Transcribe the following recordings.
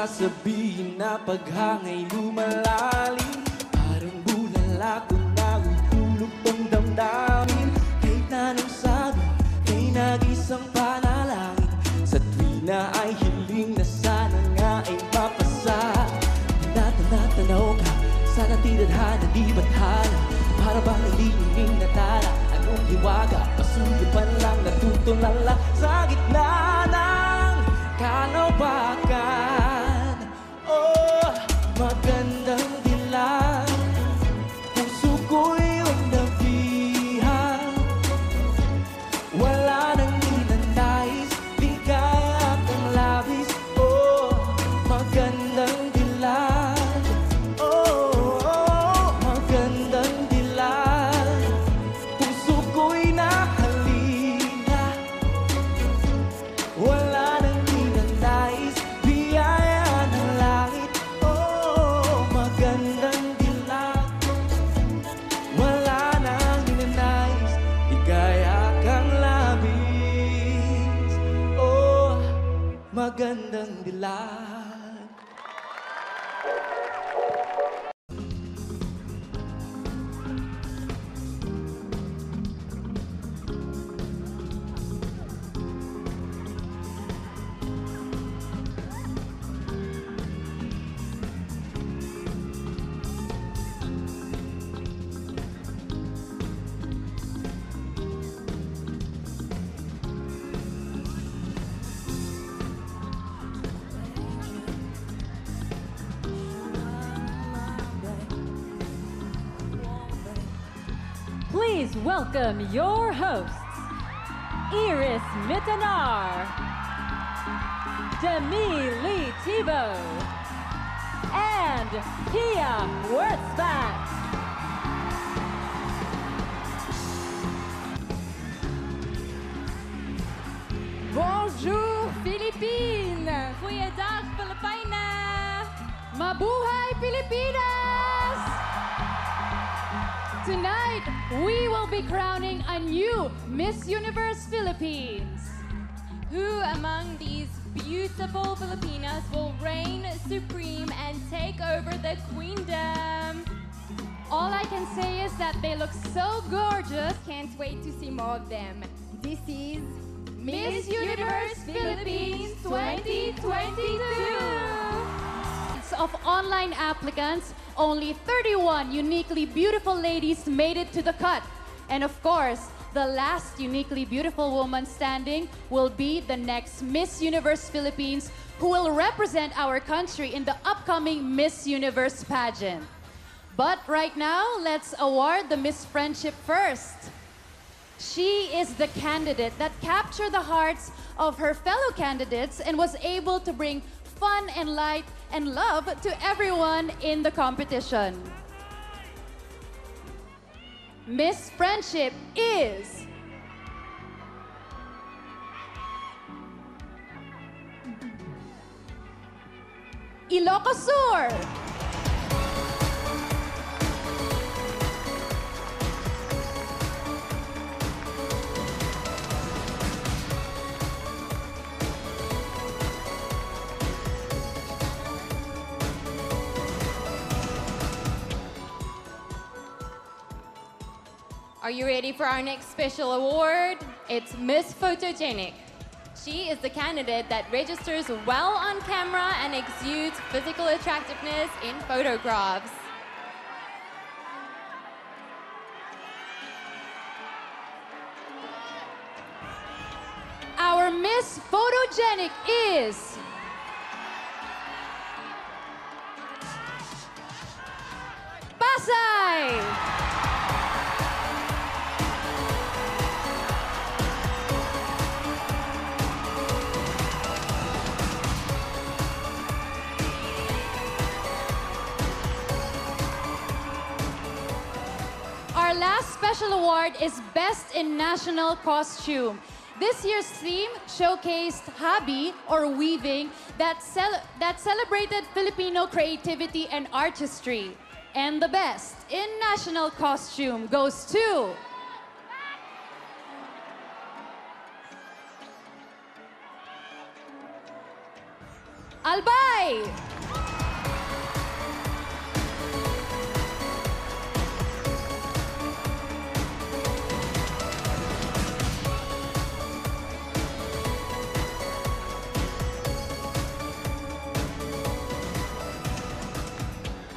sasabihin na paghangay lumalalim. Parang bulala kung nahuhulog tong damdamin. Kahit na nung sabi ay nag-isang panalangin. Sa tuwina ay hiling na sana nga ay mapasa. Natanaw ka, sana tinadhana di bathala. Para bang nalilinging na tala. Anong hiwaga, pasulipan lang natutulala. Sa gitna ng kalawakan. Oh, magandang dilag. Puso ko'y nabihan. Wala nang ninanais, di kaya kang labis. Oh, magandang dilag. Oh, magandang dilag. Puso ko'y nahalina. Wala nang ninanais, biyaya ng langit. Oh, magandang dilag. Wala nang ninanais, di kaya kang labis. Oh, magandang dilag. Please welcome your hosts, Iris Mitanar, Demi Lee Thibault, and Pia Wurzbach. Bonjour Philippines! Goeiedag Filipijnen! Mabuhay Pilipinas! Tonight, we will be crowning a new Miss Universe Philippines. Who among these beautiful Filipinas will reign supreme and take over the queendom? All I can say is that they look so gorgeous. Can't wait to see more of them. This is Miss Universe Philippines 2022! Of online applicants, only 31 uniquely beautiful ladies made it to the cut. And of course, the last uniquely beautiful woman standing will be the next Miss Universe Philippines, who will represent our country in the upcoming Miss Universe pageant. But right now, let's award the Miss Friendship first. She is the candidate that captured the hearts of her fellow candidates and was able to bring fun and light and love to everyone in the competition. Miss Friendship is Ilocos Sur. Are you ready for our next special award? It's Miss Photogenic. She is the candidate that registers well on camera and exudes physical attractiveness in photographs. Our Miss Photogenic is Pasay. Our last special award is Best in National Costume. This year's theme showcased hobby or weaving that celebrated Filipino creativity and artistry. And the best in national costume goes to Albay! Albay.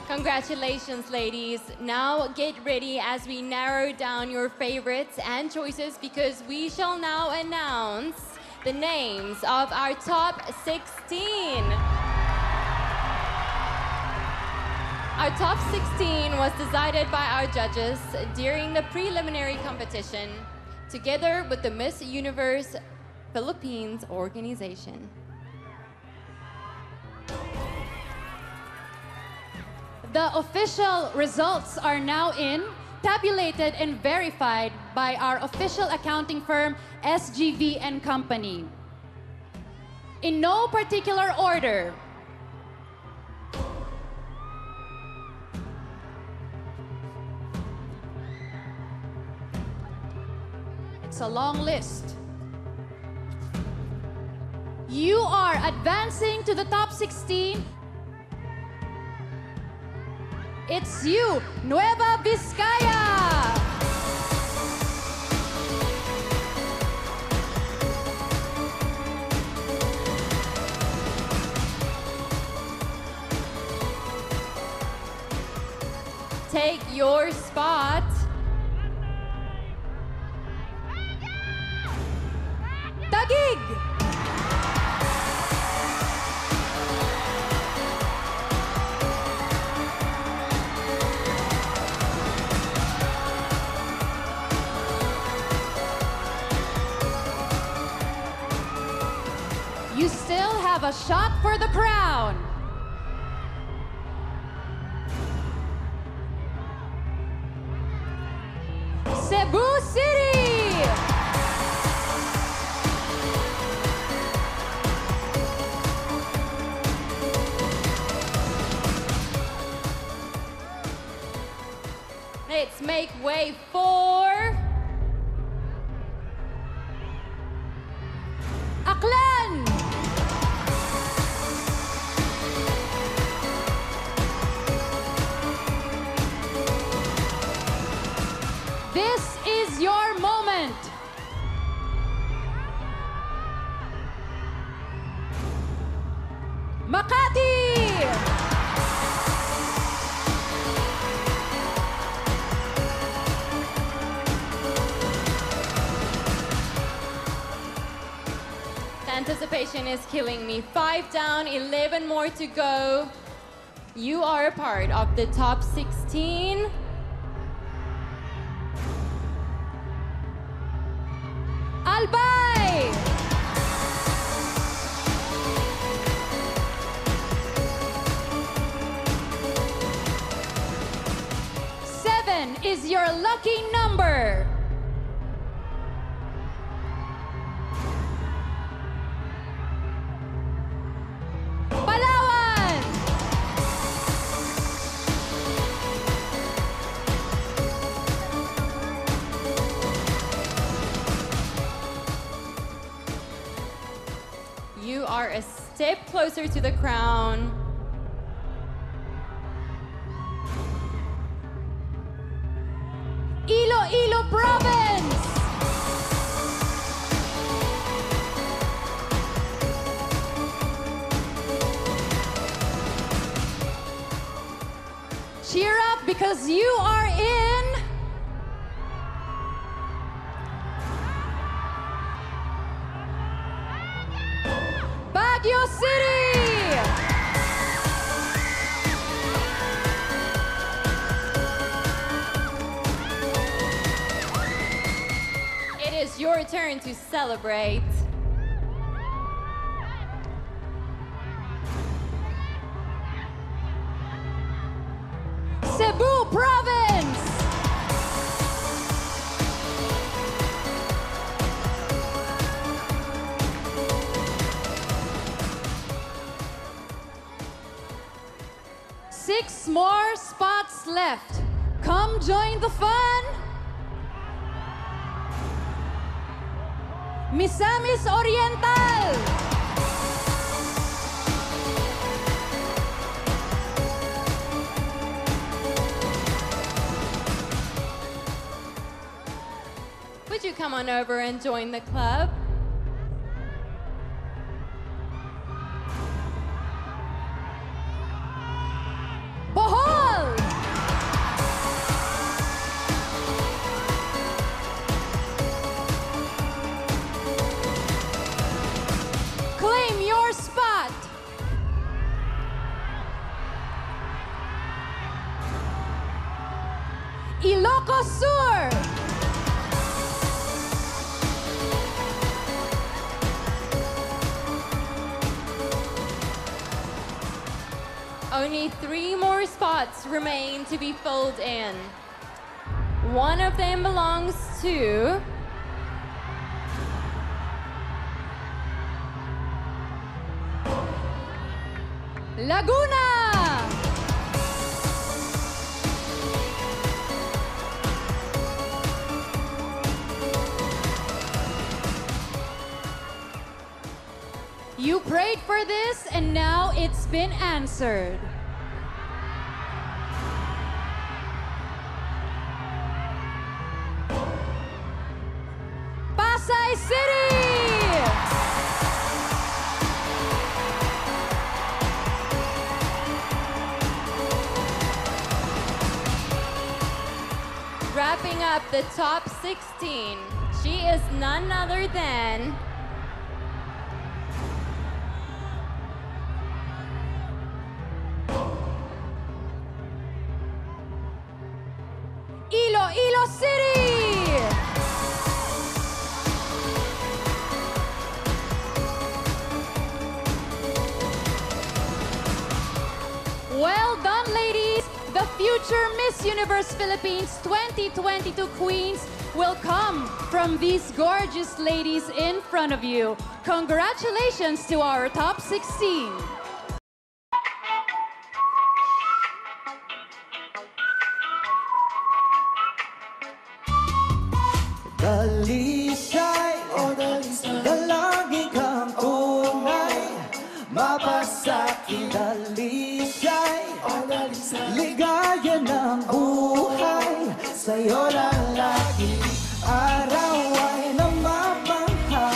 Congratulations, ladies. Now get ready as we narrow down your favorites and choices because we shall now announce the names of our top 16. Our top 16 was decided by our judges during the preliminary competition together with the Miss Universe Philippines organization. The official results are now in, tabulated and verified by our official accounting firm, SGV and Company. In no particular order, it's a long list. You are advancing to the top 16. It's you, Nueva Vizcaya! Take your spot. Taguig! You still have a shot for the crown. Cebu City! Let's make way for Aklan! This is your moment. Makati! The anticipation is killing me. 5 down, 11 more to go. You are a part of the top 16. Albay! Seven is your lucky number. Palawan! You are a step closer to the crown. Iloilo Province! Cheer up because you are in Baguio City! It is your turn to celebrate. Cebu Province! Six more spots left. Come join the fun. Misamis Oriental. come on over and join the club. Bohol! Claim your spot. Ilocos Sur. Only 3 more spots remain to be filled in. One of them belongs to Laguna. You prayed for this and now it's been answered. Pasay City! wrapping up the top 16. She is none other than Iloilo City! Well done, ladies! The future Miss Universe Philippines 2022 queens will come from these gorgeous ladies in front of you. Congratulations to our top 16. Dalisay, dalangin kang tunay, mapasakin dalisay, ligaya ng buhay, sa'yo lang lagi, araw ay namamangha,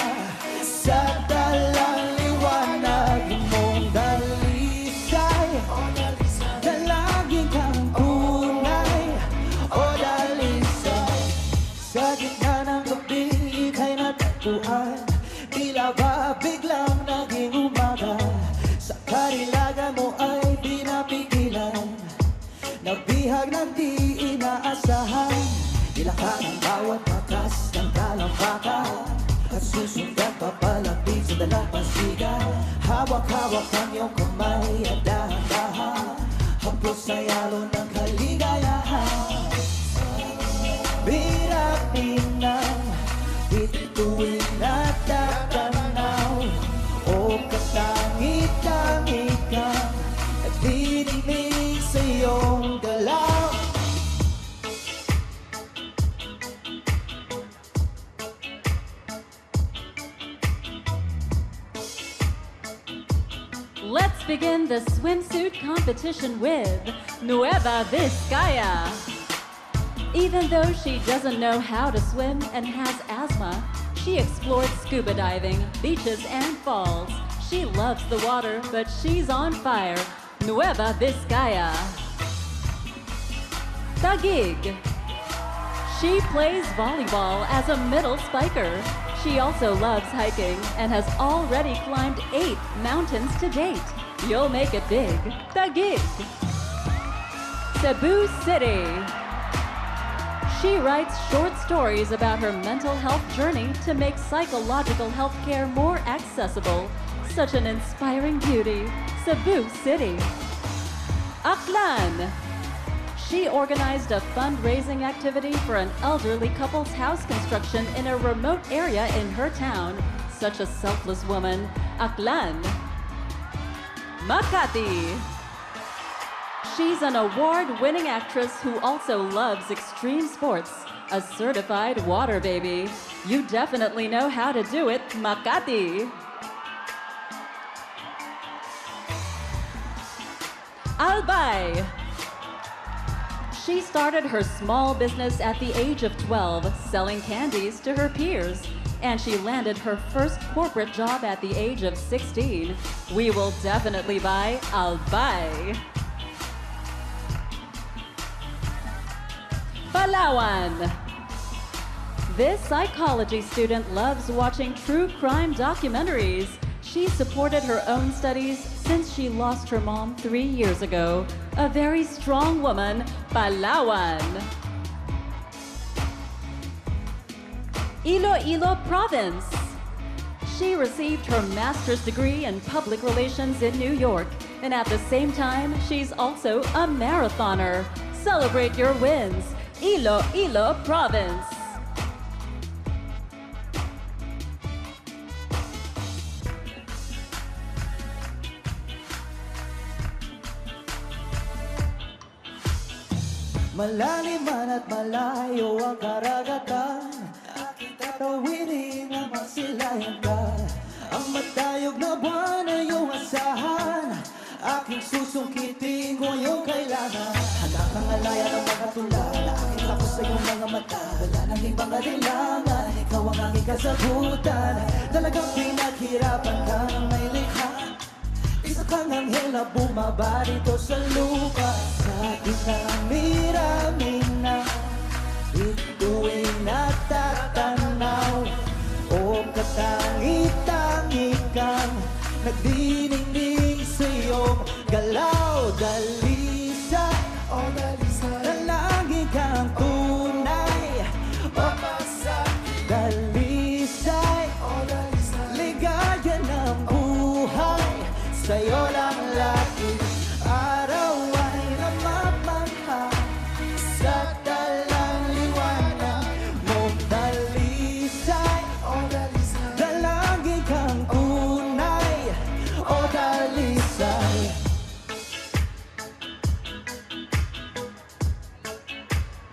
sa dalang liwanag mong dalisay, dalangin kang tunay, o dalisay, sa gitna ng gabi ika'y natagpuan, tila ba biglang naging umaga, sa karilagan mo ay di napigilan, nabihag ng di inaasahan, ilakad ang bawat batas ng talampakan, at susundan papalapit sa dalampasigan, hawak-hawak ang iyong kamay at dahan-dahan, haplos sa yalo ng kaligayahan. Biratin ng bituin at tatanaw, o katangi-tangi kang nagdidinig sa iyong galaw. Let's begin the swimsuit competition with Nueva Vizcaya. Even though she doesn't know how to swim and has asthma, she explored scuba diving, beaches, and falls. She loves the water, but she's on fire. Nueva Vizcaya. Taguig. She plays volleyball as a middle spiker. She also loves hiking and has already climbed 8 mountains to date. You'll make it big. Taguig. Cebu City. She writes short stories about her mental health journey to make psychological health care more accessible. Such an inspiring beauty. Cebu City. Aklan. She organized a fundraising activity for an elderly couple's house construction in a remote area in her town. Such a selfless woman. Aklan. Makati. She's an award-winning actress who also loves extreme sports. A certified water baby. You definitely know how to do it, Makati. Albay. She started her small business at the age of 12, selling candies to her peers. And she landed her first corporate job at the age of 16. We will definitely buy Albay. Palawan. This psychology student loves watching true crime documentaries. She supported her own studies since she lost her mom 3 years ago. A very strong woman, Palawan. Iloilo Province. She received her master's degree in public relations in New York. And at the same time, she's also a marathoner. Celebrate your wins. Iloilo Province. Malalim man at malayo ang karagatan, aking tatawirin ang masilayan ka. Ang matayog na buwan ay iyong asahan, aking susungkitin kung iyong kailangan. Handa kang alaya ng mga tula na aking tapos sa iyong mga mata. Wala nang ibang kailangan, ikaw ang aking kasagutan. Talagang pinaghirapan ka ng may likha. Isa kang anghel na bumaba dito sa lupa. Sa dinami-rami na ito'y natatanaw, o katangi-tangi kang nagdiningning sa iyong galaw. Dalisay, o dalisay, nalangin kang tunay, papasakin. Dalisay, o dalisay, ligaya ng buhay, sa'yo lang lagi. Araw ay namamangha sa talang liwanag mo. Dalisay, o dalisay, dalangin kang tunay, o dalisay.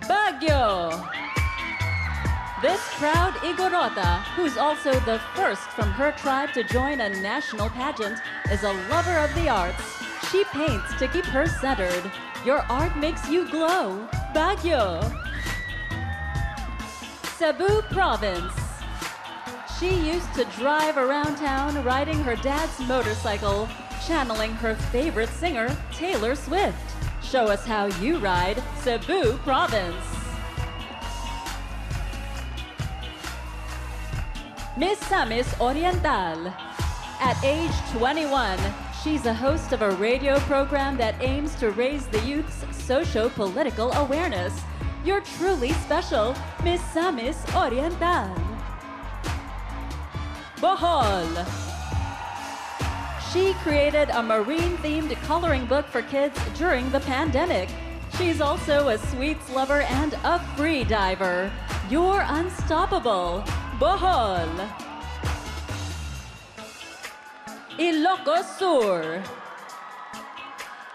Baguio. This proud Igorota, who's also the first from her tribe to join a national pageant, is a lover of the arts. She paints to keep her centered. Your art makes you glow. Baguio. Cebu Province. She used to drive around town riding her dad's motorcycle, channeling her favorite singer, Taylor Swift. Show us how you ride, Cebu Province. Miss Samis Oriental. At age 21, she's a host of a radio program that aims to raise the youth's socio-political awareness. You're truly special, Miss Samis Oriental. Bohol. She created a marine-themed coloring book for kids during the pandemic. She's also a sweets lover and a free diver. You're unstoppable, Bohol. Ilocos Sur.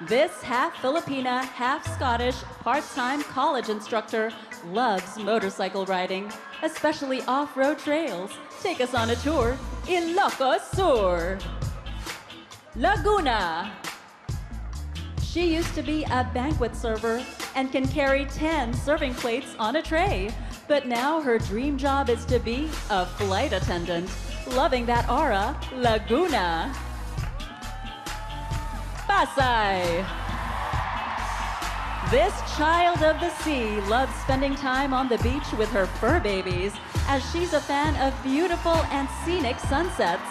This half Filipina, half Scottish, part-time college instructor loves motorcycle riding, especially off-road trails. Take us on a tour, Ilocos Sur. Laguna. She used to be a banquet server and can carry 10 serving plates on a tray. But now her dream job is to be a flight attendant. Loving that aura, Laguna. Pasay. This child of the sea loves spending time on the beach with her fur babies, as she's a fan of beautiful and scenic sunsets.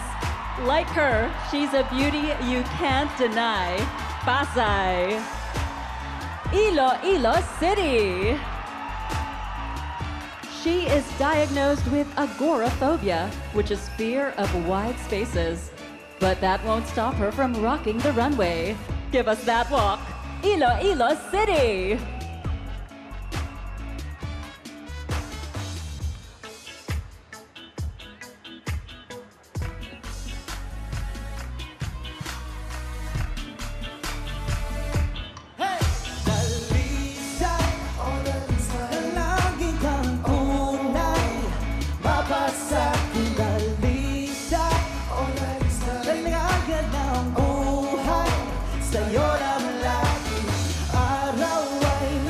Like her, she's a beauty you can't deny. Pasay. Iloilo City. She is diagnosed with agoraphobia, which is fear of wide spaces. But that won't stop her from rocking the runway. Give us that walk. Iloilo City. Sa'yo lang lagi, araw ay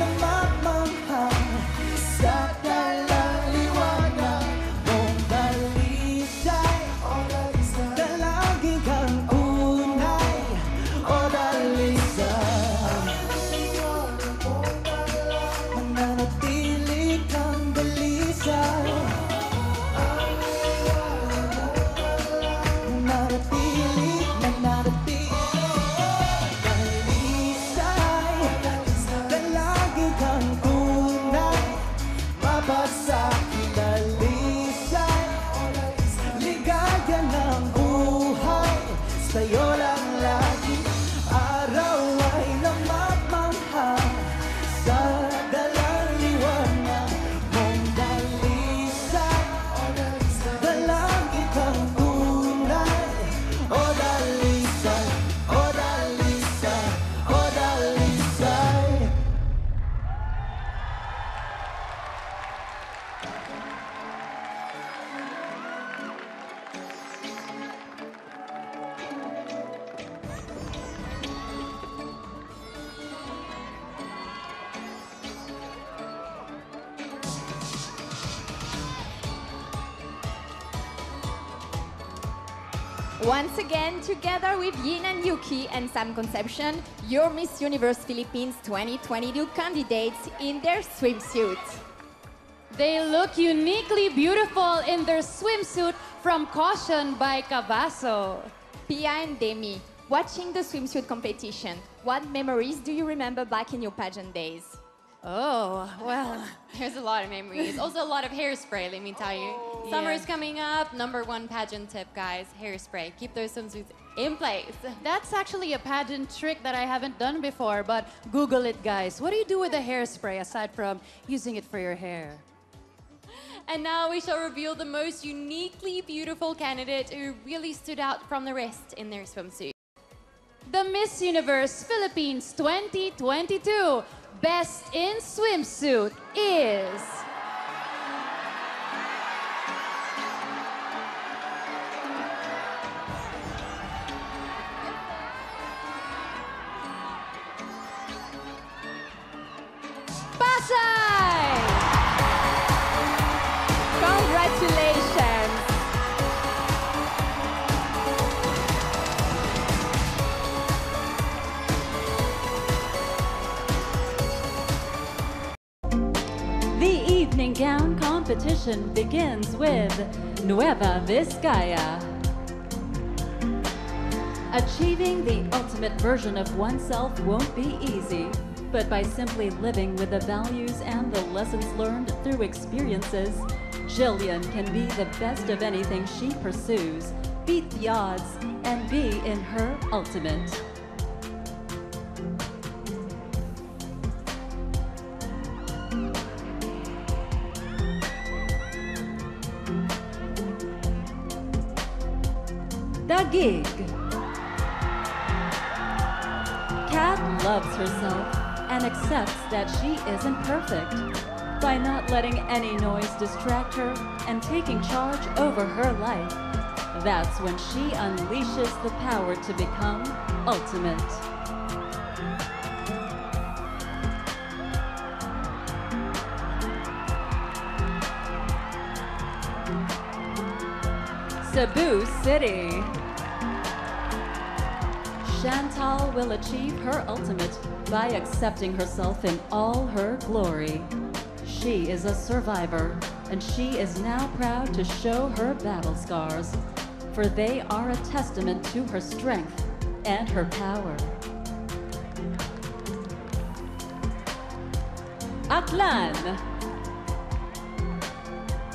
Once again, together with Yin and Yuki and Sam Conception, your Miss Universe Philippines 2022 candidates in their swimsuits. They look uniquely beautiful in their swimsuit from Caution by Cavasso. Pia and Demi, watching the swimsuit competition, what memories do you remember back in your pageant days? Oh, well, there's a lot of memories. Also a lot of hairspray, let me tell you. Summer's coming up. #1 pageant tip, guys. Hairspray. Keep those swimsuits in place. That's actually a pageant trick that I haven't done before, but Google it, guys. What do you do with the hairspray aside from using it for your hair? And now we shall reveal the most uniquely beautiful candidate who really stood out from the rest in their swimsuit. The Miss Universe Philippines 2022 Best in Swimsuit is... Pasay! Congratulations! The evening gown competition begins with Nueva Vizcaya. Achieving the ultimate version of oneself won't be easy, but by simply living with the values and the lessons learned through experiences, Jillian can be the best of anything she pursues, beat the odds, and be in her ultimate. The gig. Kat loves herself and accepts that she isn't perfect. By not letting any noise distract her and taking charge over her life, that's when she unleashes the power to become ultimate. Cebu City. Chantal will achieve her ultimate by accepting herself in all her glory. She is a survivor, and she is now proud to show her battle scars, for they are a testament to her strength and her power. Aklan.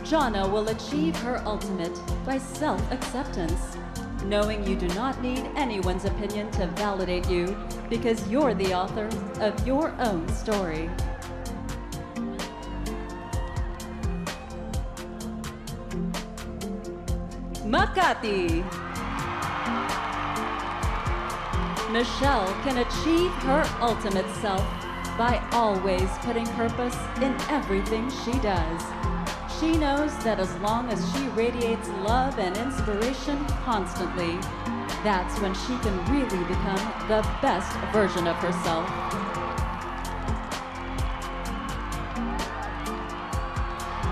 Jonna will achieve her ultimate by self-acceptance, knowing you do not need anyone's opinion to validate you because you're the author of your own story. Makati. Michelle can achieve her ultimate self by always putting purpose in everything she does. She knows that as long as she radiates love and inspiration constantly, that's when she can really become the best version of herself.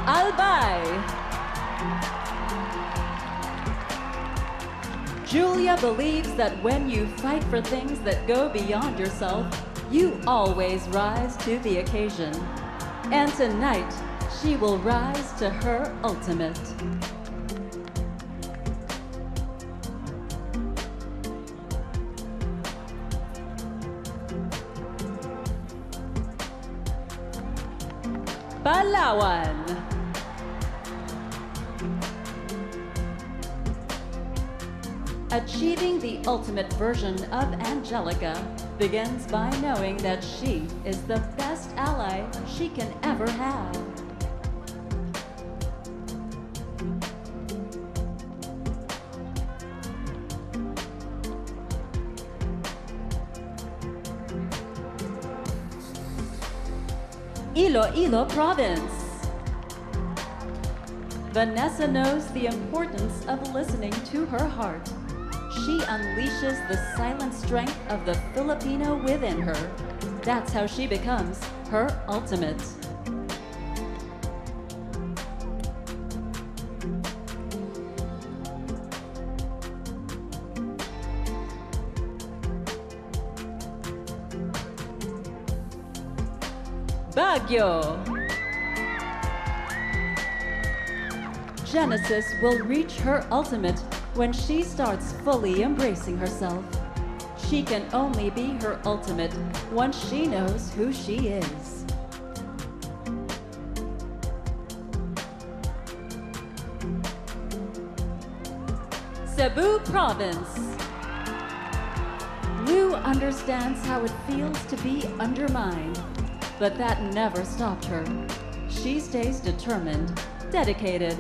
Albay. Julia believes that when you fight for things that go beyond yourself, you always rise to the occasion. And tonight, she will rise to her ultimate. Palawan. Achieving the ultimate version of Angelica begins by knowing that she is the best ally she can ever have. Iloilo Province. Vanessa knows the importance of listening to her heart. She unleashes the silent strength of the Filipino within her. That's how she becomes her ultimate. Baguio. Genesis will reach her ultimate when she starts fully embracing herself. She can only be her ultimate once she knows who she is. Cebu Province. Lou understands how it feels to be undermined, but that never stopped her. She stays determined, dedicated.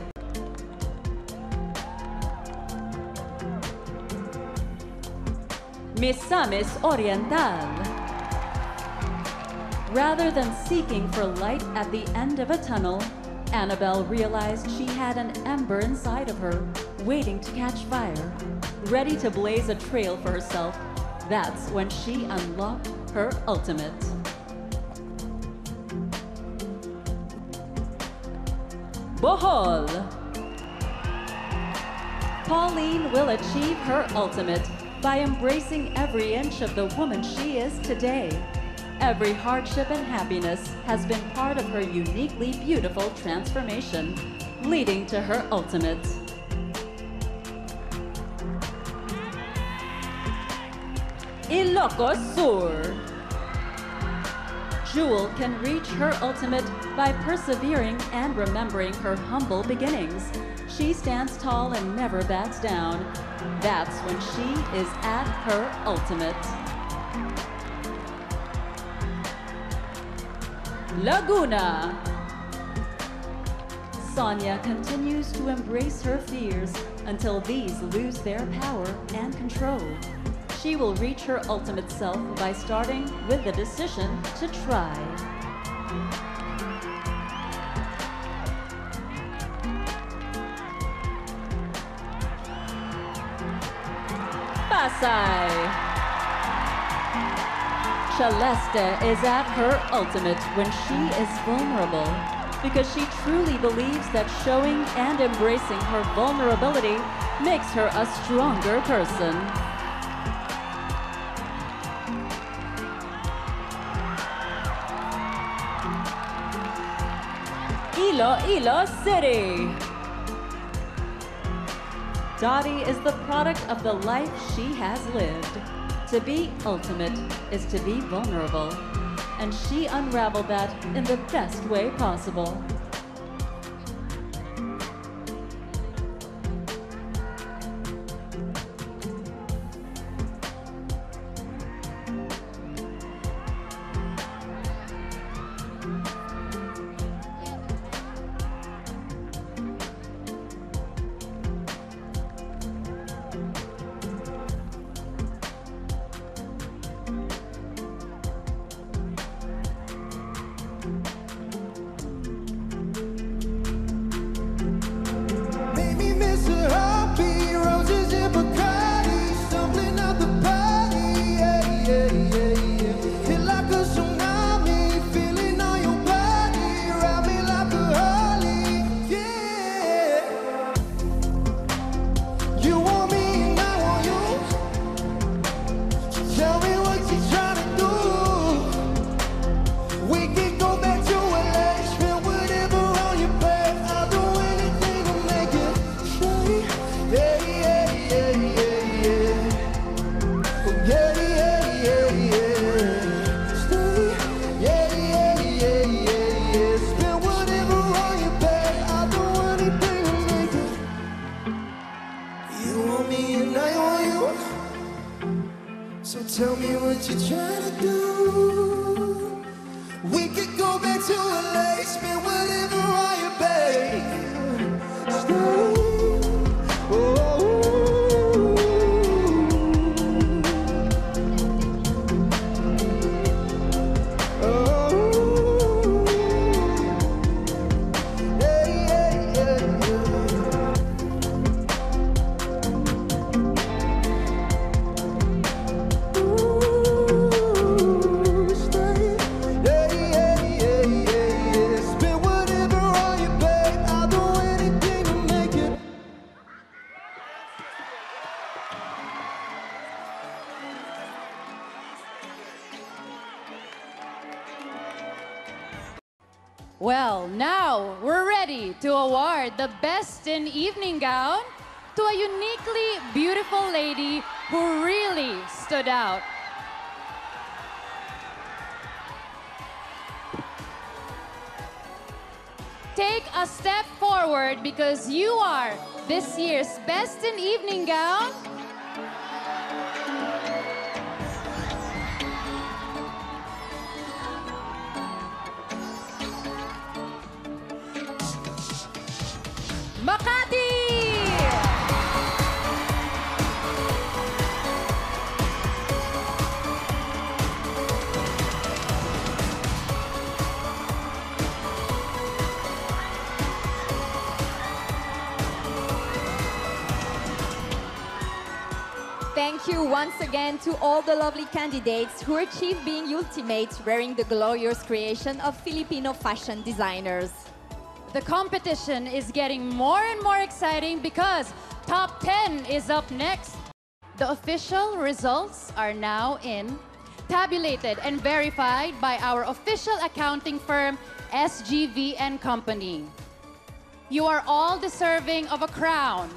Misamis Oriental. Rather than seeking for light at the end of a tunnel, Annabelle realized she had an ember inside of her, waiting to catch fire, ready to blaze a trail for herself. That's when she unlocked her ultimate. Bohol. Pauline will achieve her ultimate by embracing every inch of the woman she is today. Every hardship and happiness has been part of her uniquely beautiful transformation, leading to her ultimate. Ilocos Sur. Jewel can reach her ultimate by persevering and remembering her humble beginnings. She stands tall and never backs down. That's when she is at her ultimate. Laguna. Sonia continues to embrace her fears until these lose their power and control. She will reach her ultimate self by starting with the decision to try. Pasay. Celeste is at her ultimate when she is vulnerable, because she truly believes that showing and embracing her vulnerability makes her a stronger person. Iloilo City. Dottie is the product of the life she has lived. To be ultimate is to be vulnerable, and she unraveled that in the best way possible. Tell me what you're trying to do. We could go back to LA, spend whatever on you, babe. Stay. Oh. Oh. Yeah, yeah, yeah, yeah. Well, now we're ready to award the Best in Evening Gown to a uniquely beautiful lady who really stood out. Take a step forward because you are this year's Best in Evening Gown. Makati! Thank you once again to all the lovely candidates who achieved being ultimate wearing the glorious creation of Filipino fashion designers. The competition is getting more and more exciting because Top 10 is up next. The official results are now in, tabulated and verified by our official accounting firm, SGV & Company. You are all deserving of a crown,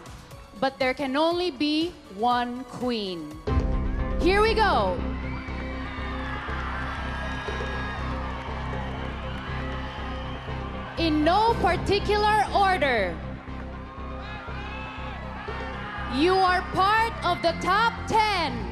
but there can only be one queen. Here we go. In no particular order, you are part of the top 10.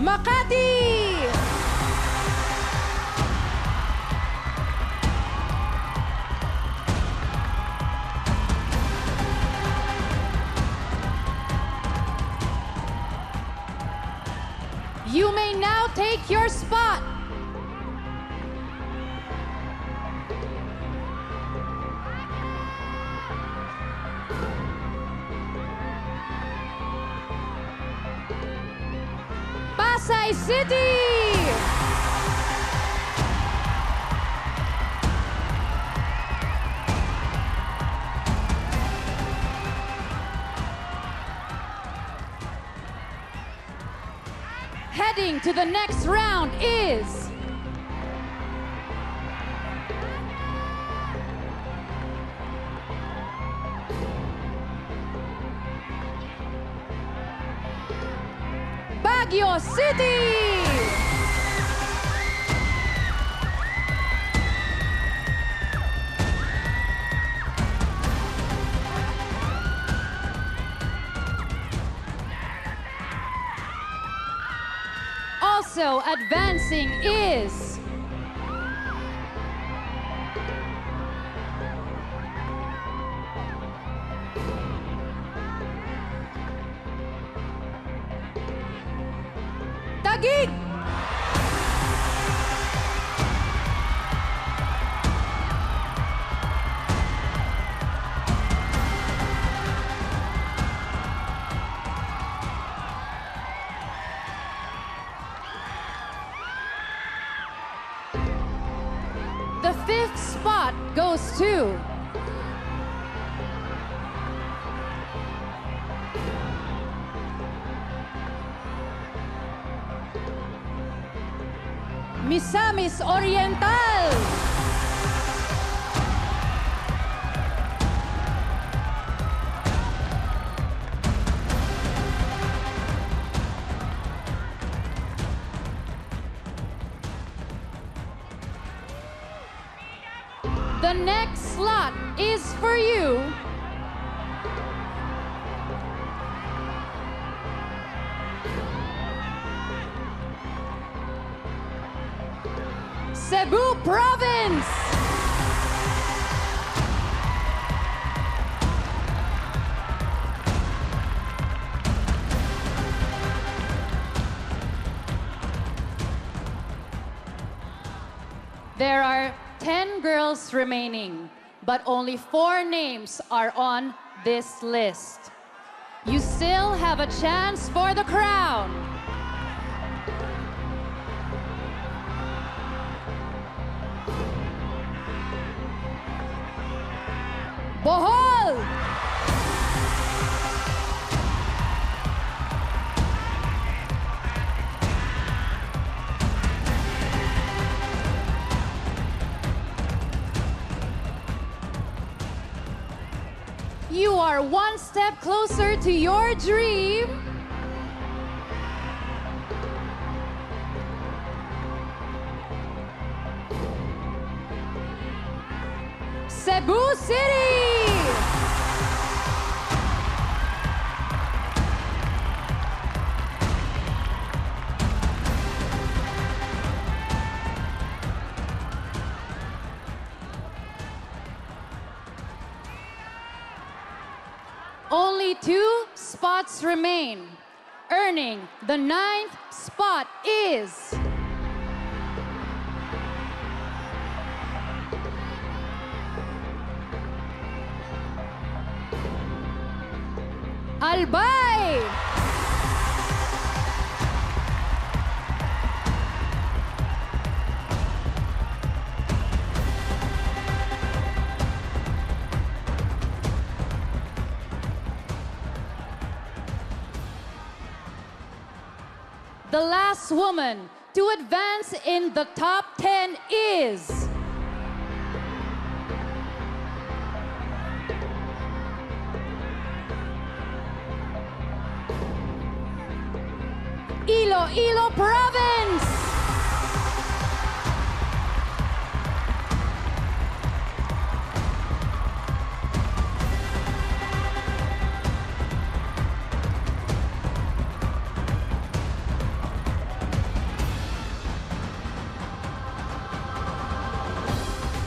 Makati! You may now take your spot. Pasay City! Heading to the next round is Baguio City! Also advancing is Taguig! The fifth spot goes to Misamis Oriental. The next slot is for you. Cebu Province. There are 10 girls remaining, but only 4 names are on this list. You still have a chance for the crown. Bohol! You are one step closer to your dream. Cebu City! Only 2 spots remain. Earning the 9th spot is... Albay! The last woman to advance in the top 10 is... Iloilo Province!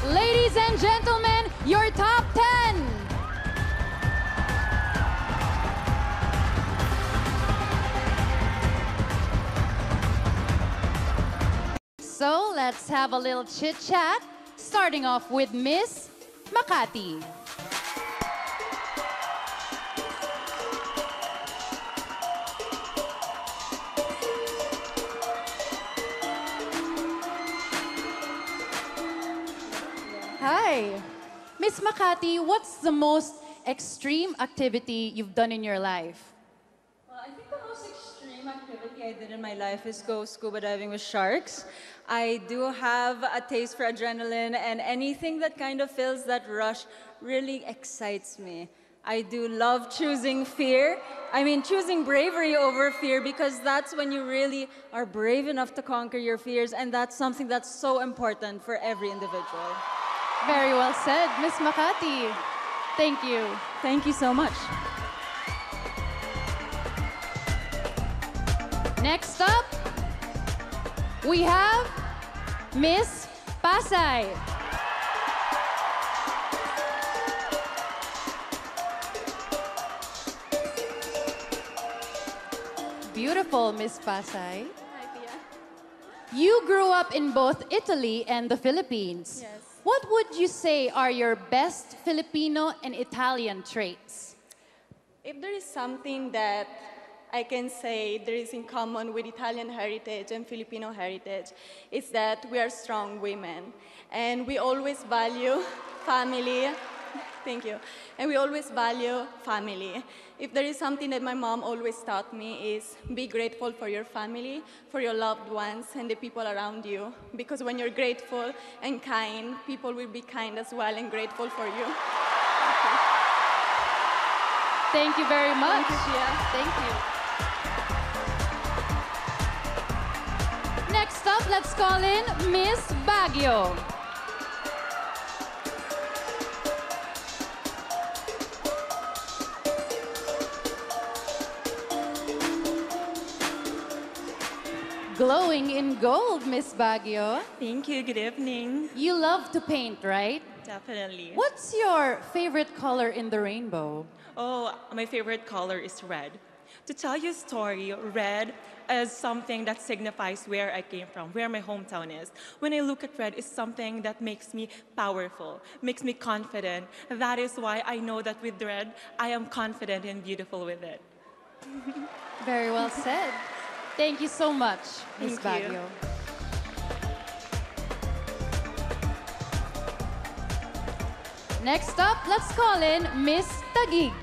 Ladies and gentlemen, your top 10! So let's have a little chit chat, starting off with Miss Makati. Hi. Miss Makati, what's the most extreme activity you've done in your life? Well, I think the most extreme activity I did in my life is go scuba diving with sharks. I do have a taste for adrenaline, and anything that kind of feels that rush really excites me. I do love choosing fear. I mean, choosing bravery over fear, because that's when you really are brave enough to conquer your fears, and that's something that's so important for every individual. Very well said, Miss Makati. Thank you. Thank you so much. Next up, we have Miss Pasay. Beautiful, Miss Pasay. Hi, Pia. You grew up in both Italy and the Philippines. Yes. What would you say are your best Filipino and Italian traits? If there is something that I can say there is in common with Italian heritage and Filipino heritage, it's that we are strong women. And we always value family. Thank you. And we always value family. If there is something that my mom always taught me is be grateful for your family, for your loved ones, and the people around you. Because when you're grateful and kind, people will be kind as well and grateful for you. Thank you very much. Thank you, Pia. Thank you. Next up, let's call in Miss Baguio. Glowing in gold, Miss Baguio. Thank you. Good evening. You love to paint, right? Definitely. What's your favorite color in the rainbow? Oh, my favorite color is red. To tell you a story, red is something that signifies where I came from, where my hometown is. When I look at red, it's something that makes me powerful, makes me confident. That is why I know that with red, I am confident and beautiful with it. Very well said. Thank you so much, Miss Thank you. Baguio. Next up, let's call in Miss Taguig.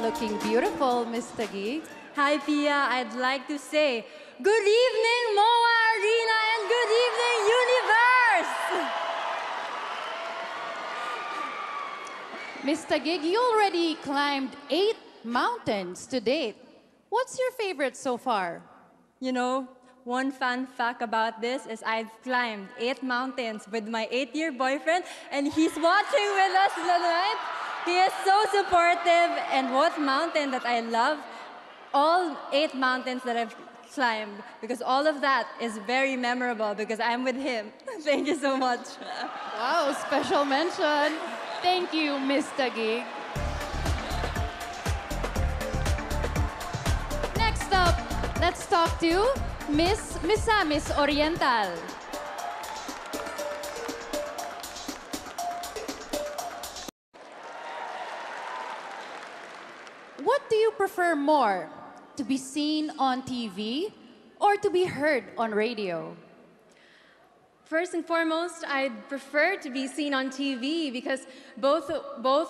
Looking beautiful, Miss Taguig. Hi, Pia. I'd like to say, good evening, MOA Arena, and good evening, Universe! Miss Taguig, you already climbed 8 mountains to date. What's your favorite so far? You know, one fun fact about this is I've climbed 8 mountains with my 8-year boyfriend, and he's watching with us tonight. He is so supportive, and what mountain that I love, all 8 mountains that I've climbed, because all of that is very memorable because I'm with him. Thank you so much. Wow, special mention. Thank you, Miss Taguig. Next up, let's talk to Miss Misamis Oriental. What do you prefer more, to be seen on TV or to be heard on radio? First and foremost, I'd prefer to be seen on TV because both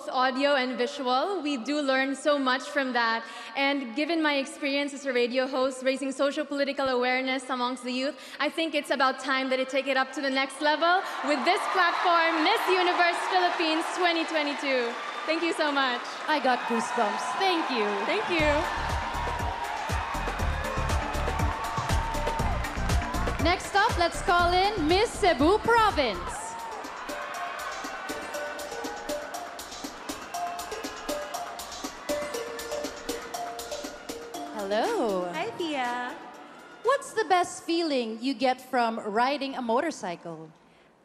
audio and visual, we do learn so much from that. And given my experience as a radio host, raising social political awareness amongst the youth, I think it's about time that I take it up to the next level with this platform, Miss Universe Philippines 2022. Thank you so much. I got goosebumps. Thank you. Thank you. Next up, let's call in Miss Cebu Province. Hello. Hi, Pia. What's the best feeling you get from riding a motorcycle?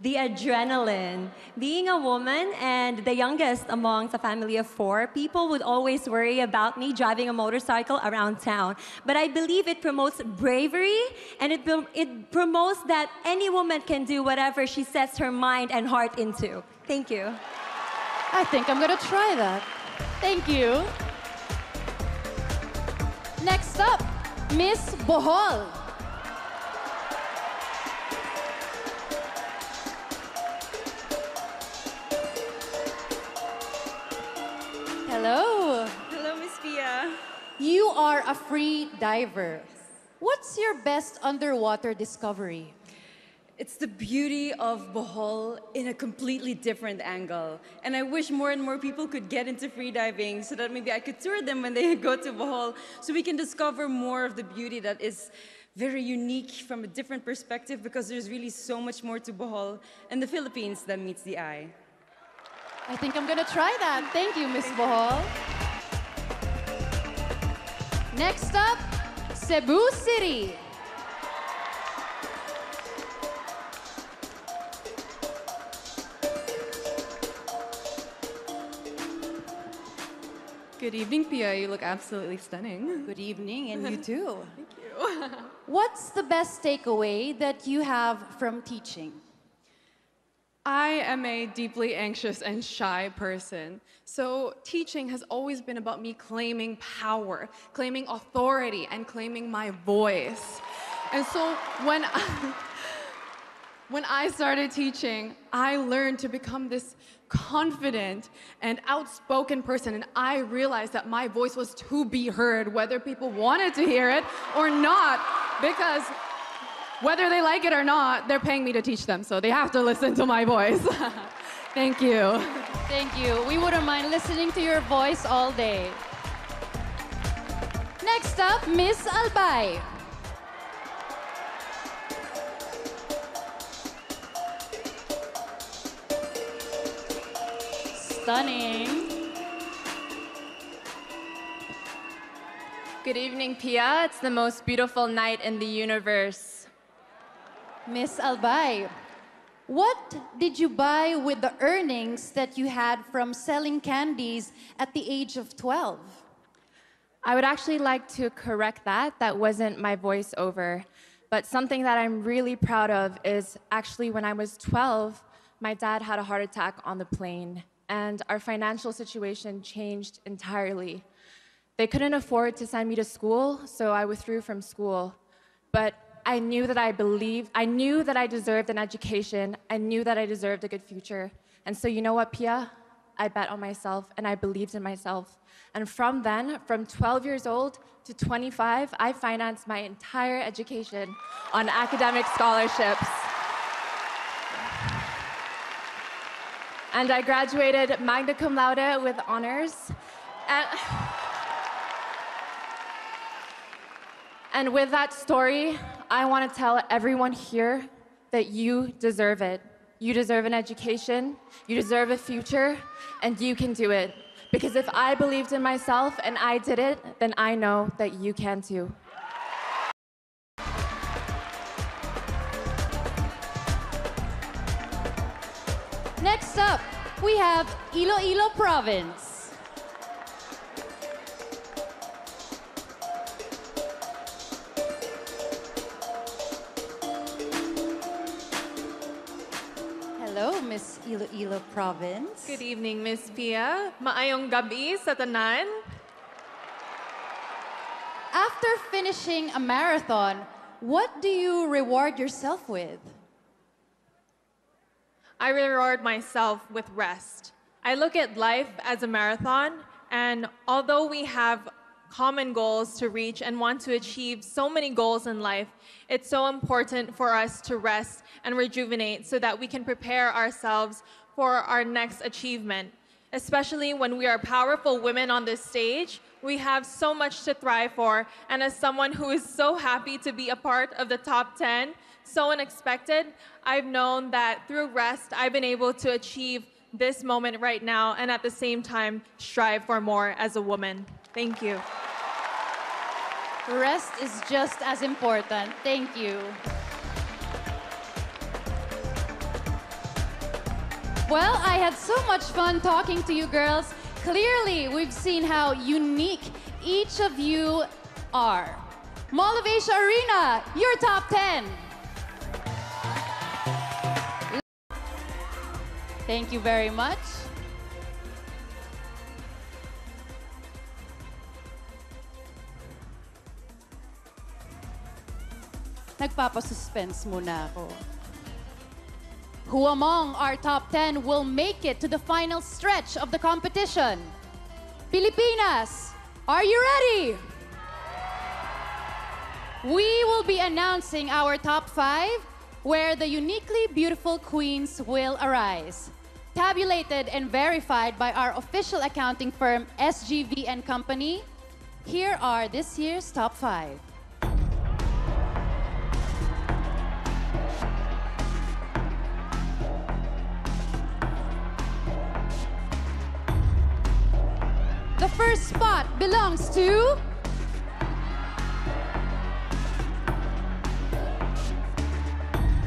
The adrenaline. Being a woman and the youngest amongst a family of 4, people would always worry about me driving a motorcycle around town. But I believe it promotes bravery, and it promotes that any woman can do whatever she sets her mind and heart into. Thank you. I think I'm gonna try that. Thank you. Next up, Miss Bohol. Hello. Hello, Miss Pia. You are a free diver. What's your best underwater discovery? It's the beauty of Bohol in a completely different angle. And I wish more and more people could get into freediving so that maybe I could tour them when they go to Bohol so we can discover more of the beauty that is very unique from a different perspective because there's really so much more to Bohol and the Philippines than meets the eye. I think I'm gonna try that. Thank you, Miss Bohol. Next up, Cebu City. Good evening, Pia. You look absolutely stunning. Good evening, and you too. Thank you. What's the best takeaway that you have from teaching? I am a deeply anxious and shy person. So teaching has always been about me claiming power, claiming authority, and claiming my voice. And so when I started teaching, I learned to become this confident and outspoken person, and I realized that my voice was to be heard, whether people wanted to hear it or not, because whether they like it or not, they're paying me to teach them, so they have to listen to my voice. Thank you. Thank you. We wouldn't mind listening to your voice all day. Next up, Miss Albay. Stunning. Good evening, Pia. It's the most beautiful night in the universe. Miss Albay, what did you buy with the earnings that you had from selling candies at the age of 12? I would actually like to correct that. That wasn't my voiceover. But something that I'm really proud of is actually when I was 12, my dad had a heart attack on the plane, and our financial situation changed entirely. They couldn't afford to send me to school, so I withdrew from school. but I knew that I knew that I deserved an education. I knew that I deserved a good future. And so you know what, Pia? I bet on myself and I believed in myself. And from then, from 12 years old to 25, I financed my entire education on academic scholarships. And I graduated magna cum laude with honors. And with that story, I want to tell everyone here that you deserve it. You deserve an education, you deserve a future, and you can do it. Because if I believed in myself and I did it, then I know that you can too. Next up, we have Iloilo Province. Hello, Miss Iloilo Province. Good evening, Miss Pia. Maayong gabi sa tanan. After finishing a marathon, what do you reward yourself with? I reward myself with rest. I look at life as a marathon, and although we have common goals to reach and want to achieve so many goals in life, it's so important for us to rest and rejuvenate so that we can prepare ourselves for our next achievement. Especially when we are powerful women on this stage, we have so much to thrive for, and as someone who is so happy to be a part of the top 10, so unexpected, I've known that through rest, I've been able to achieve this moment right now and at the same time strive for more as a woman. Thank you. Rest is just as important. Thank you. Well, I had so much fun talking to you girls. Clearly, we've seen how unique each of you are. Mall of Asia Arena, your top 10. Thank you very much. Nagpapasuspense muna ako. Who among our top 10 will make it to the final stretch of the competition? Pilipinas, are you ready? We will be announcing our top 5, where the uniquely beautiful queens will arise. Tabulated and verified by our official accounting firm, SGV & Company, here are this year's top 5. The first spot belongs to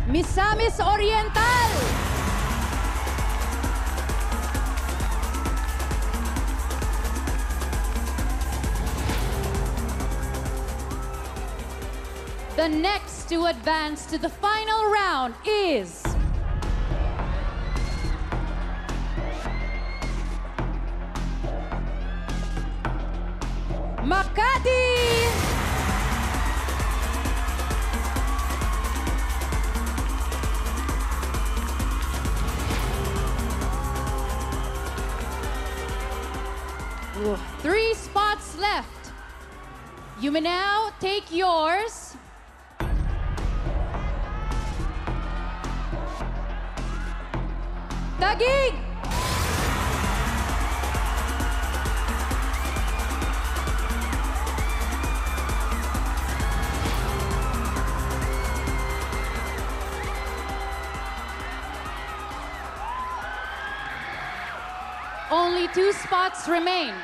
Misamis Oriental. The next to advance to the final round is Makati! Ooh, 3 spots left. You may now take yours. Taguig! Only 2 spots remain,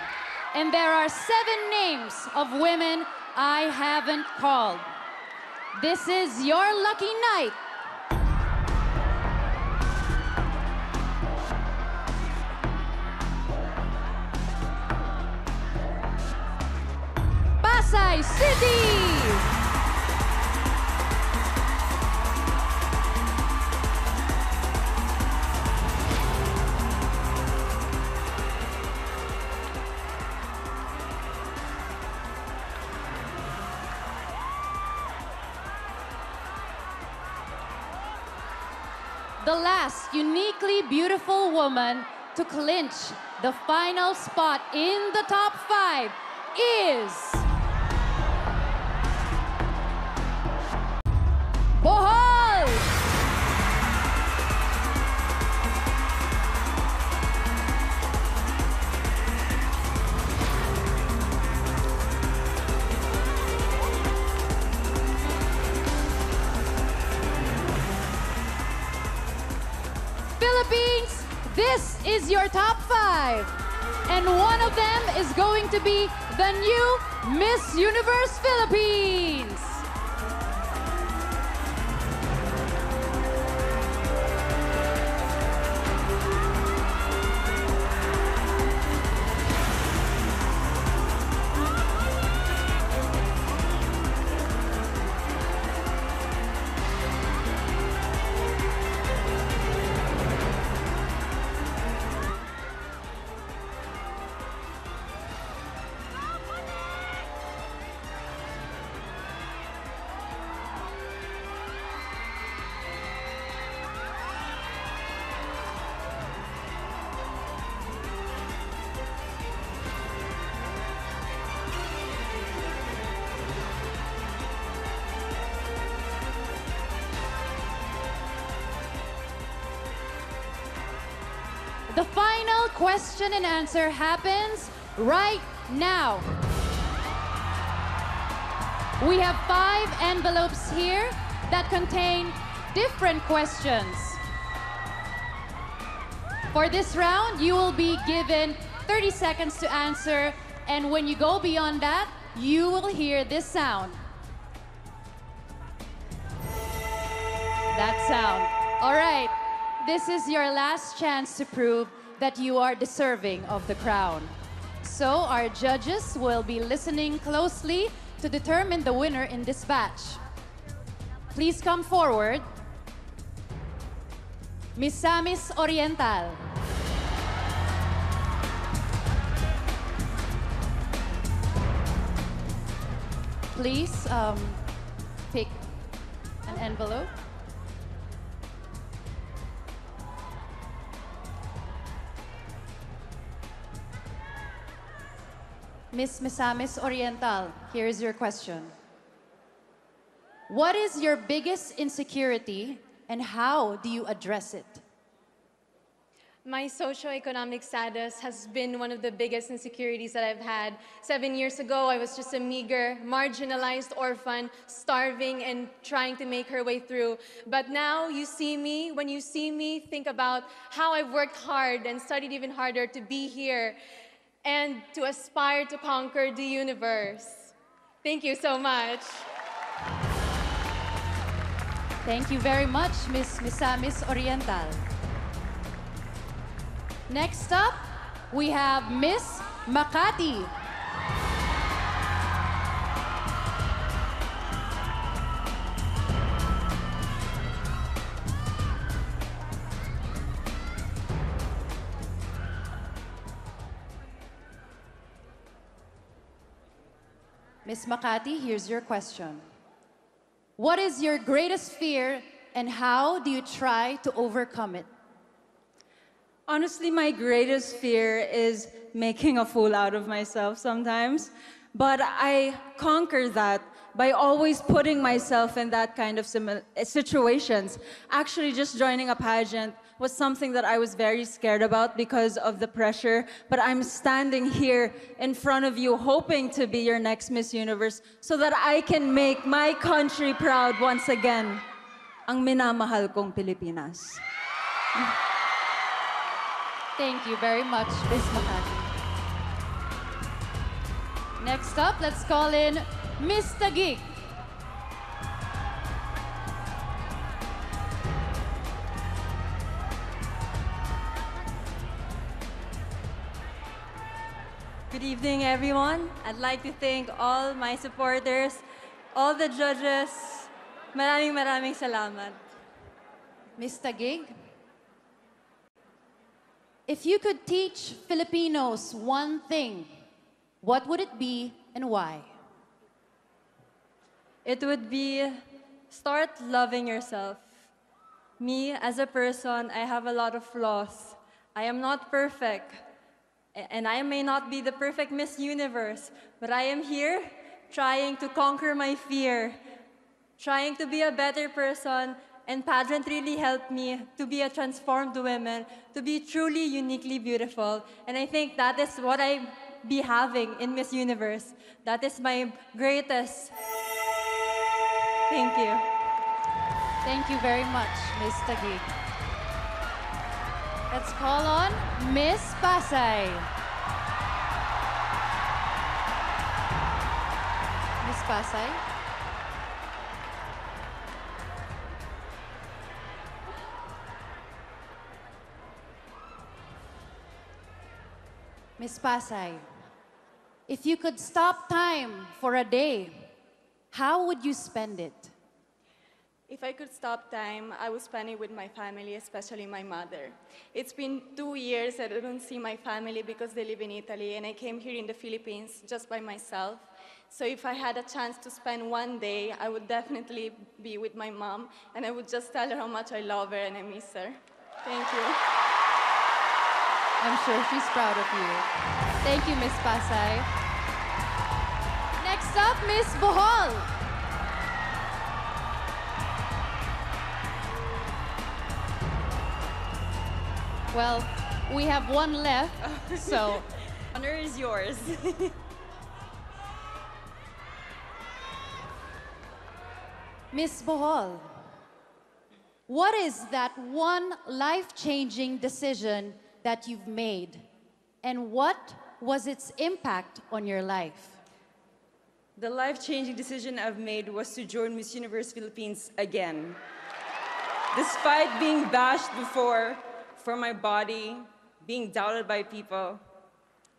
and there are 7 names of women I haven't called. This is your lucky night. Pasay City! the last uniquely beautiful woman to clinch the final spot in the top 5 is... Bohol! Philippines, this is your top 5. And one of them is going to be the new Miss Universe Philippines. The final question and answer happens right now. We have 5 envelopes here that contain different questions. For this round, you will be given 30 seconds to answer, and when you go beyond that, you will hear this sound. That sound. All right. This is your last chance to prove that you are deserving of the crown. So our judges will be listening closely to determine the winner in this batch. Please come forward. Miss Samis Oriental. Please pick an envelope. Miss Misamis Oriental, here is your question. What is your biggest insecurity and how do you address it? My socioeconomic status has been one of the biggest insecurities that I've had. 7 years ago, I was just a meager, marginalized orphan, starving and trying to make her way through. But now you see me, when you see me, think about how I've worked hard and studied even harder to be here and to aspire to conquer the universe. Thank you so much. Thank you very much, Miss Misamis Oriental. Next up, we have Miss Makati. Miss Makati, here's your question. What is your greatest fear and how do you try to overcome it? Honestly, my greatest fear is making a fool out of myself sometimes. But I conquer that by always putting myself in that kind of situations. Actually, just joining a pageant was something that I was very scared about because of the pressure. But I'm standing here in front of you hoping to be your next Miss Universe so that I can make my country proud once again. Ang minamahal kong Pilipinas. Thank you very much, Miss Makati. Next up, let's call in Miss Taguig. Good evening, everyone. I'd like to thank all my supporters, all the judges. Maraming salamat. Miss Taguig, if you could teach Filipinos one thing, what would it be and why? It would be start loving yourself. Me, as a person, I have a lot of flaws. I am not perfect, and I may not be the perfect Miss Universe, but I am here trying to conquer my fear, trying to be a better person, and pageant really helped me to be a transformed woman, to be truly uniquely beautiful. And I think that is what I be having in Miss Universe. That is my greatest. Thank you. Thank you very much, Miss Taguig. Let's call on Miss Pasay. Miss Pasay. Miss Pasay, if you could stop time for a day, how would you spend it? If I could stop time, I would spend it with my family, especially my mother. It's been 2 years that I don't see my family because they live in Italy, and I came here in the Philippines just by myself. So if I had a chance to spend one day, I would definitely be with my mom, and I would just tell her how much I love her and I miss her. Thank you. I'm sure she's proud of you. Thank you, Miss Pasay. Next up, Miss Bohol. Well, we have one left, so honor is yours. Miss Bohol, what is that one life-changing decision that you've made, and what was its impact on your life? The life-changing decision I've made was to join Miss Universe Philippines again. Despite being bashed before for my body, being doubted by people,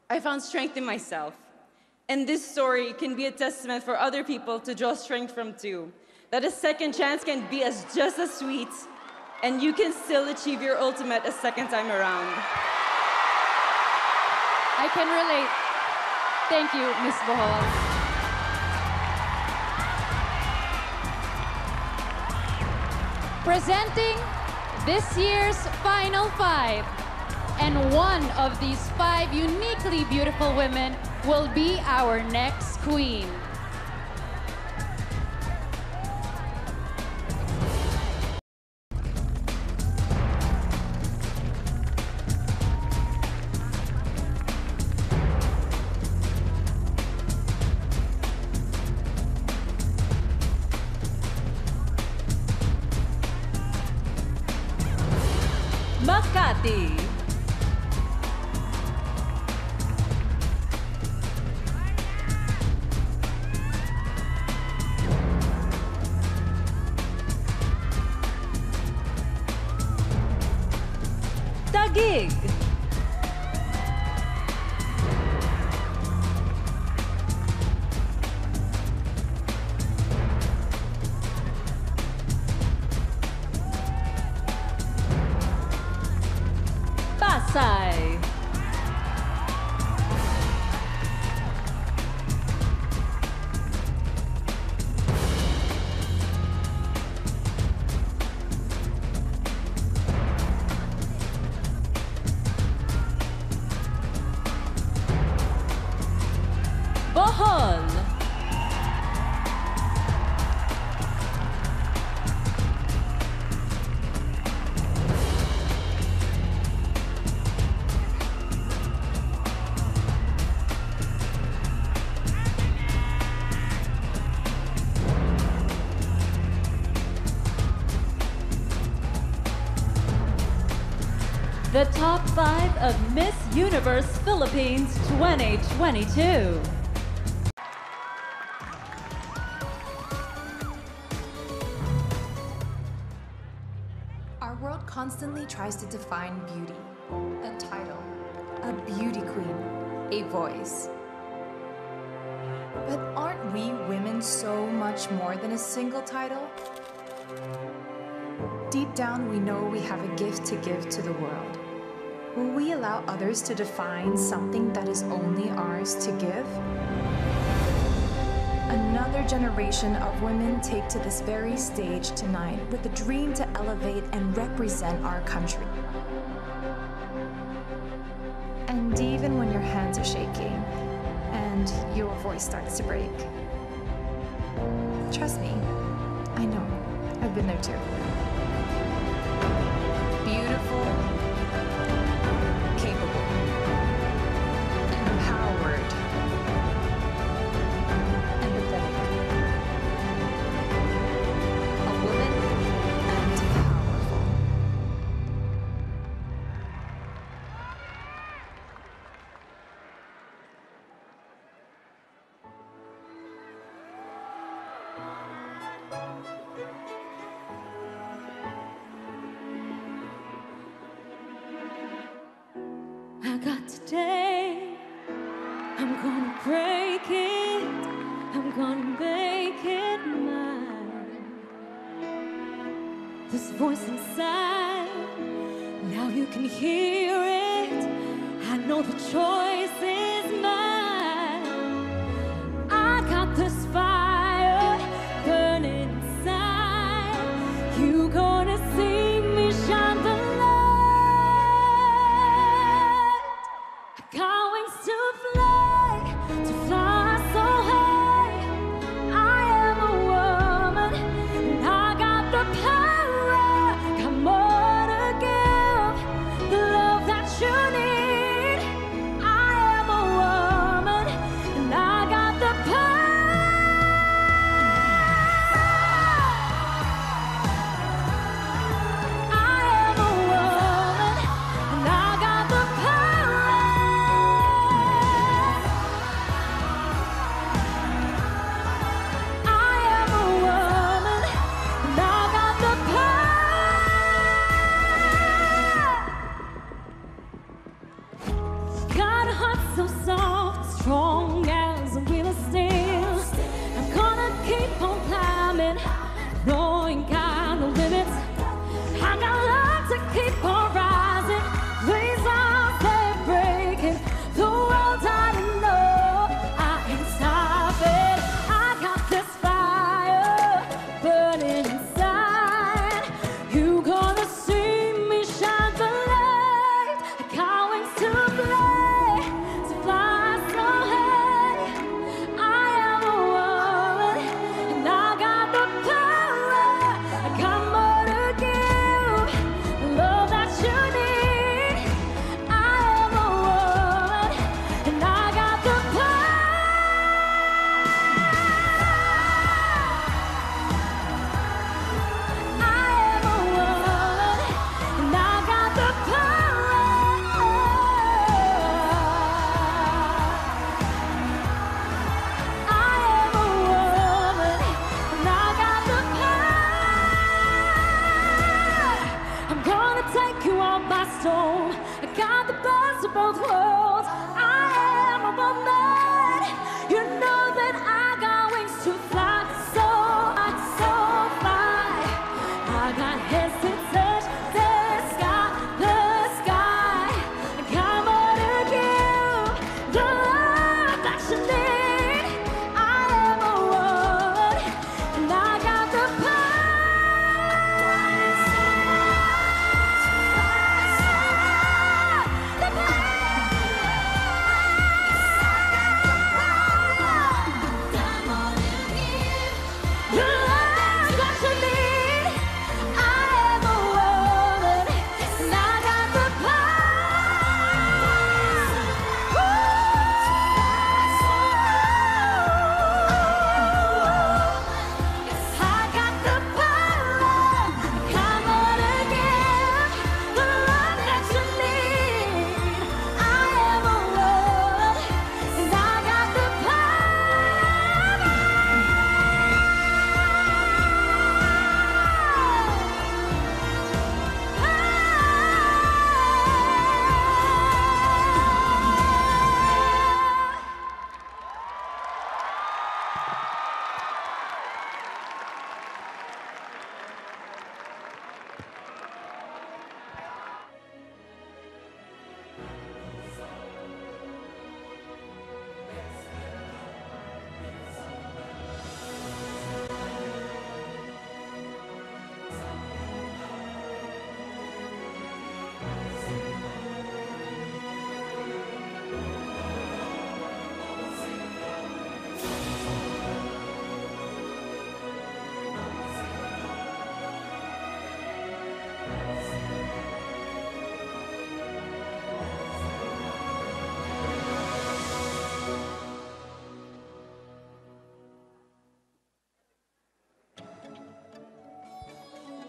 I found strength in myself. And this story can be a testament for other people to draw strength from too. That a second chance can be just as sweet, and you can still achieve your ultimate a second time around. I can relate. Thank you, Miss Bohol. Presenting this year's Final Five. And one of these 5 uniquely beautiful women will be our next queen. Makati. Taguig. Pasay. Bohol. The top 5 of Miss Universe Philippines 2022. Our world constantly tries to define beauty, a title, a beauty queen, a voice. But aren't we women so much more than a single title? Deep down, we know we have a gift to give to the world. Will we allow others to define something that is only ours to give? another generation of women take to this very stage tonight with the dream to elevate and represent our country. And even when your hands are shaking and your voice starts to break, trust me, I know, I've been there too. Beautiful, capable, empowered, empathetic. A woman and powerful. I got today, I'm gonna break it, I'm gonna make it mine. This voice inside, now you can hear it, I know the choice is mine. I got this fire burning inside, you gonna see me shine the light. Got wings to fly so high. I am a woman, and I got the power. Got more to give, the love that you need. I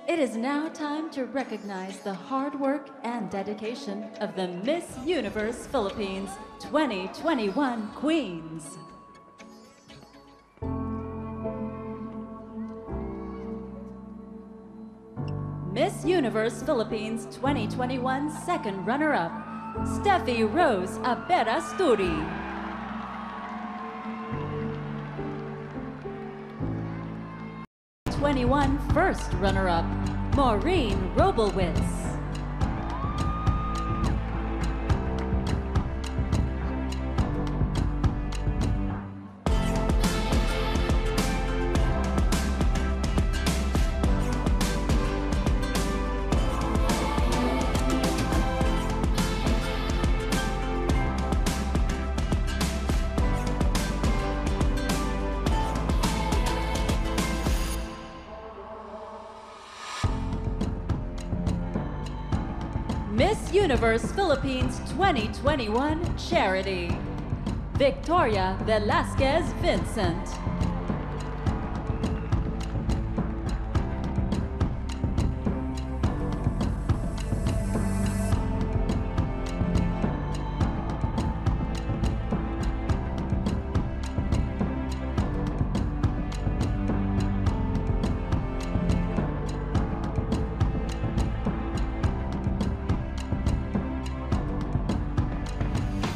It is now time to recognize the hard work and dedication of the Miss Universe Philippines 2021 Queens. Miss Universe Philippines 2021 second runner-up, Steffi Rose Abera Sturi. First runner-up, Maureen Robelwitz. 21 Miss Universe Philippines 2021 Charity, Victoria Velasquez Vincent.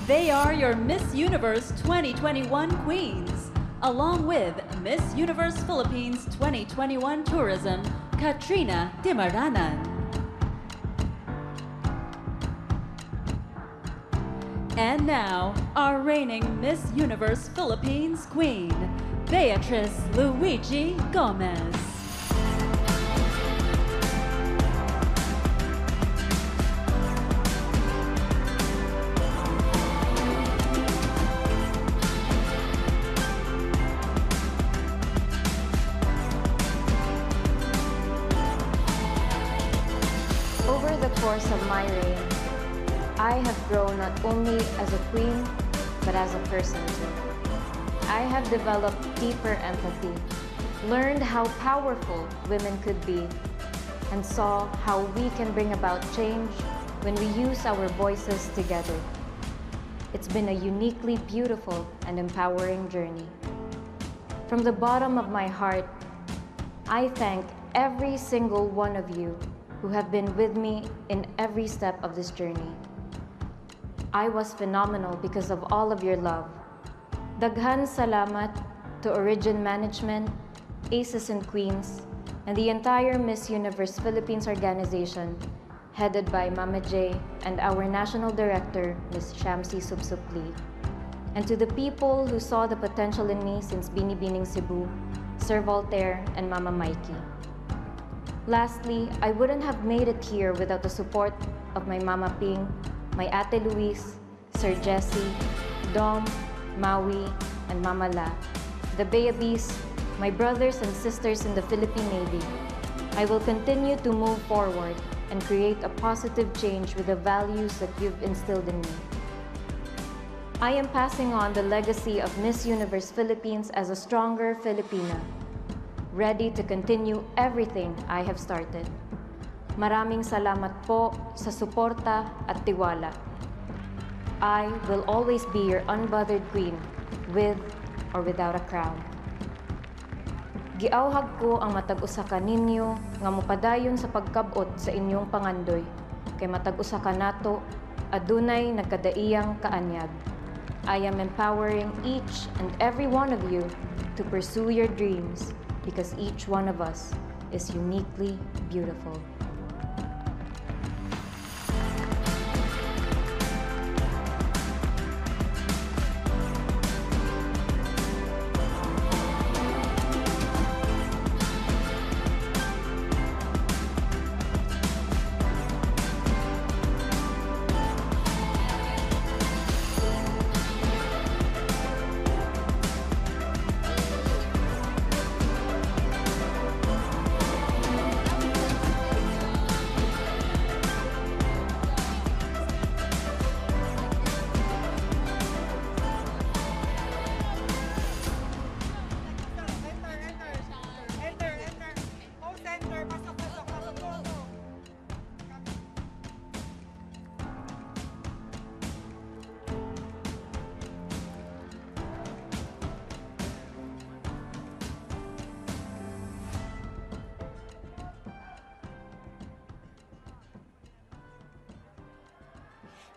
They are your Miss Universe 2021 queens, along with Miss Universe Philippines 2021 Tourism, Katrina Timaranan. And now, our reigning Miss Universe Philippines queen, Beatrice Luigi Gomez. Over the course of my reign, I have grown not only as a queen, but as a person too. I have developed deeper empathy, learned how powerful women could be, and saw how we can bring about change when we use our voices together. It's been a uniquely beautiful and empowering journey. From the bottom of my heart, I thank every single one of you who have been with me in every step of this journey. I was phenomenal because of all of your love. Daghan salamat to Origin Management, Aces and Queens, and the entire Miss Universe Philippines organization, headed by Mama J and our National Director, Ms. Shamsi Subsupli. And to the people who saw the potential in me since Binibining Cebu, Sir Voltaire and Mama Mikey. Lastly, I wouldn't have made it here without the support of my Mama Ping, my Ate Luis, Sir Jesse, Dom, Maui, and Mama La, the babies, my brothers and sisters in the Philippine Navy. I will continue to move forward and create a positive change with the values that you've instilled in me. I am passing on the legacy of Miss Universe Philippines as a stronger Filipina, ready to continue everything I have started. Maraming salamat po sa suporta at tiwala. I will always be your unbothered queen, with or without a crown. Giawhag ko ang matag usa ka ninyo nga mopadayon sa pagkabot sa inyong pangandoy, kay matag usa ka nato adunay nagkadaiyang kaanyag. I am empowering each and every one of you to pursue your dreams, because each one of us is uniquely beautiful.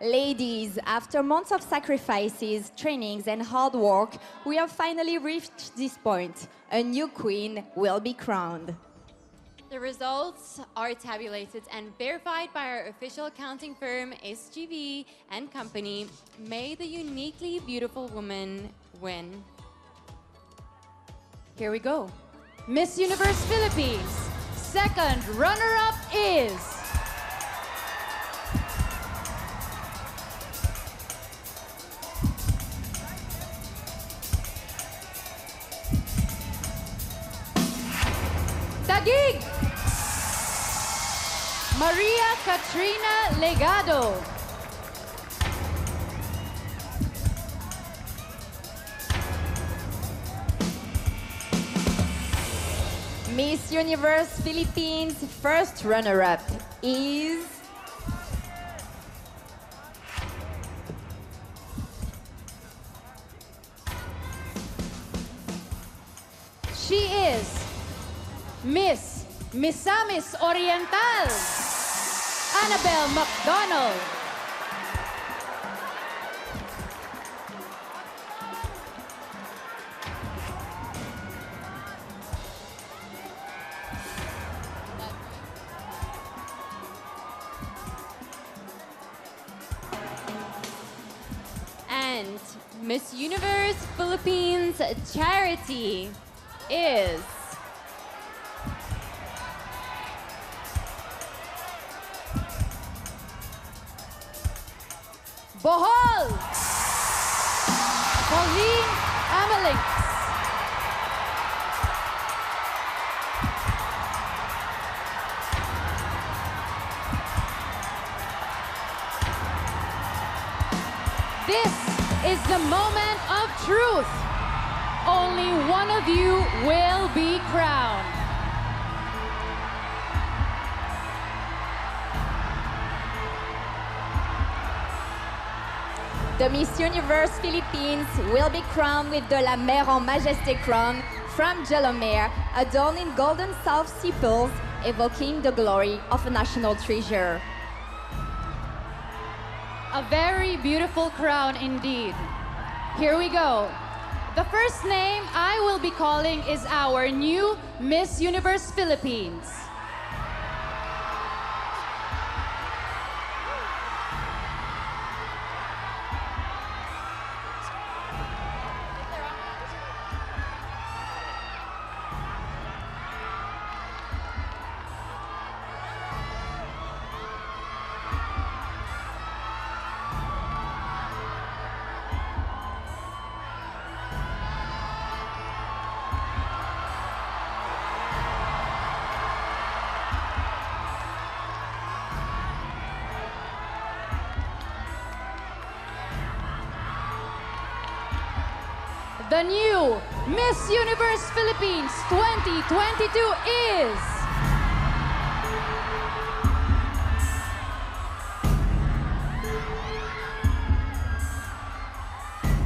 Ladies, after months of sacrifices, trainings, and hard work, we have finally reached this point. A new queen will be crowned. The results are tabulated and verified by our official accounting firm, SGV and Company. May the uniquely beautiful woman win. Here we go. Miss Universe Philippines, second runner-up is... Taguig! Maria Katrina Legado. Miss Universe Philippines first runner-up is... She is Miss Misamis Oriental, Annabelle McDonald. And Miss Universe Philippines charity is... Bohol, Pauline Amalix. This is the moment of truth. Only one of you will be crowned. The Miss Universe Philippines will be crowned with the La Mer en Majesté crown from Jolomere, adorned in golden South Sea pearls, evoking the glory of a national treasure. A very beautiful crown indeed. Here we go. The first name I will be calling is our new Miss Universe Philippines. The new Miss Universe Philippines 2022 is...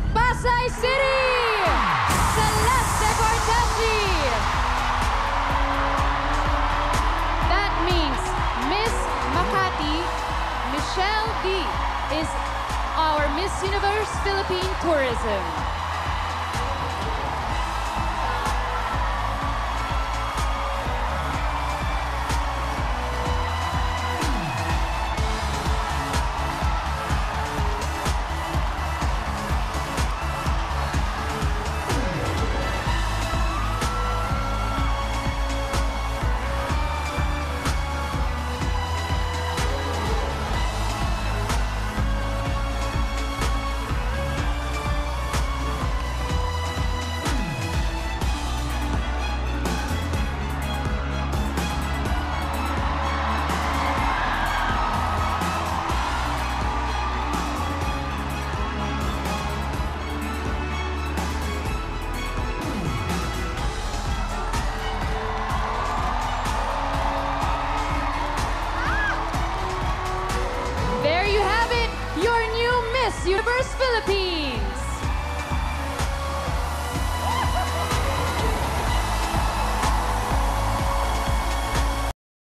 Pasay City! Celeste Cortesi! That means Miss Makati Michelle D is our Miss Universe Philippine Tourism. There you have it, your new Miss Universe Philippines.